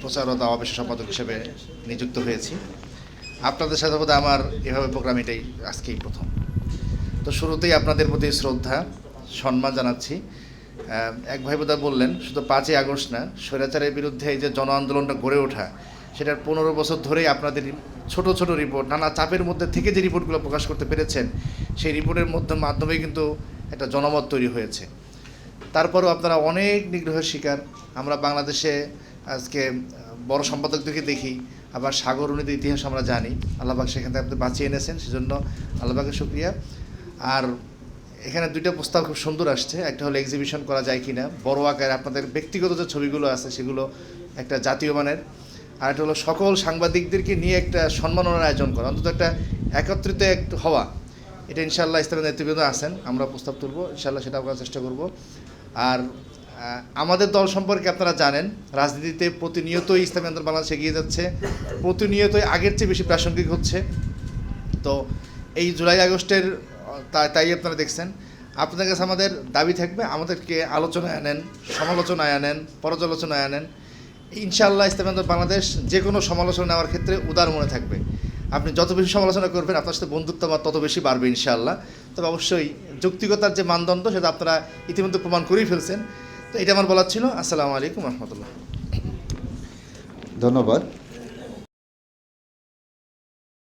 প্রচার ও দাওয়া বিষয় সম্পাদক হিসেবে নিযুক্ত হয়েছি। আপনাদের সাথে বোধহয় আমার এভাবে প্রোগ্রাম এটাই আজকেই প্রথম। তো শুরুতেই আপনাদের প্রতি শ্রদ্ধা সম্মান জানাচ্ছি। এক ভাই বোধহয় বললেন শুধু 5ই আগস্ট না, স্বৈরাচারের বিরুদ্ধে এই যে জন আন্দোলনটা গড়ে ওঠা, সেটার 15 বছর ধরেই আপনাদের ছোট ছোট রিপোর্ট, নানা চাপের মধ্যে থেকে যে রিপোর্টগুলো প্রকাশ করতে পেরেছেন, সেই রিপোর্টের মাধ্যমেই কিন্তু একটা জনমত তৈরি হয়েছে। তারপরেও আপনারা অনেক নিগ্রহের শিকার। আমরা বাংলাদেশে আজকে বড় সম্পাদকদেরকে দেখি, আবার সাগর উন্নতির ইতিহাস আমরা জানি। আল্লাহবাক সেখান থেকে আপনি বাঁচিয়ে এনেছেন, সেজন্য আল্লাহবাকের শুকরিয়া। আর এখানে 2টা প্রস্তাব খুব সুন্দর আসছে। একটা হলো এক্সিবিশন করা যায় কিনা, বড় আকারে আপনাদের ব্যক্তিগত যে ছবিগুলো আছে সেগুলো একটা জাতীয় মানের। আর একটা হলো সকল সাংবাদিকদেরকে নিয়ে একটা সম্মাননার আয়োজন করা, অন্তত একটা একত্রিত একটু হওয়া। এটা ইনশাআল্লাহ ইসলামের নেতৃবৃন্দ আছেন, আমরা প্রস্তাব তুলব, ইনশাআল্লাহ সেটা করার চেষ্টা করব। আর আমাদের দল সম্পর্কে আপনারা জানেন, রাজনীতিতে প্রতিনিয়তই ইসলামী আন্দোলন বাংলাদেশ এগিয়ে যাচ্ছে, প্রতিনিয়তই আগের চেয়ে বেশি প্রাসঙ্গিক হচ্ছে। তো এই জুলাই আগস্টের তাই আপনারা দেখছেন। আপনাদের কাছে আমাদের দাবি থাকবে, আমাদেরকে আলোচনায় আনেন, সমালোচনায় আনেন, পর্যালোচনায় আনেন। ইনশাআল্লাহ ইসলামী আন্দোলন বাংলাদেশ যে কোনো সমালোচনা নেওয়ার ক্ষেত্রে উদার মনে থাকবে। আপনি যত বেশি সমালোচনা করবেন, আপনার সাথে বন্ধুত্ব আমার তত বেশি বাড়বে ইনশাআল্লাহ। তবে অবশ্যই যৌক্তিকতার যে মানদণ্ড, সেটা আপনারা ইতিমধ্যে প্রমাণ করেই ফেলছেন। তো এটা আমার বলার ছিল। আসসালামু আলাইকুম রহমতুল্লাহ। ধন্যবাদ।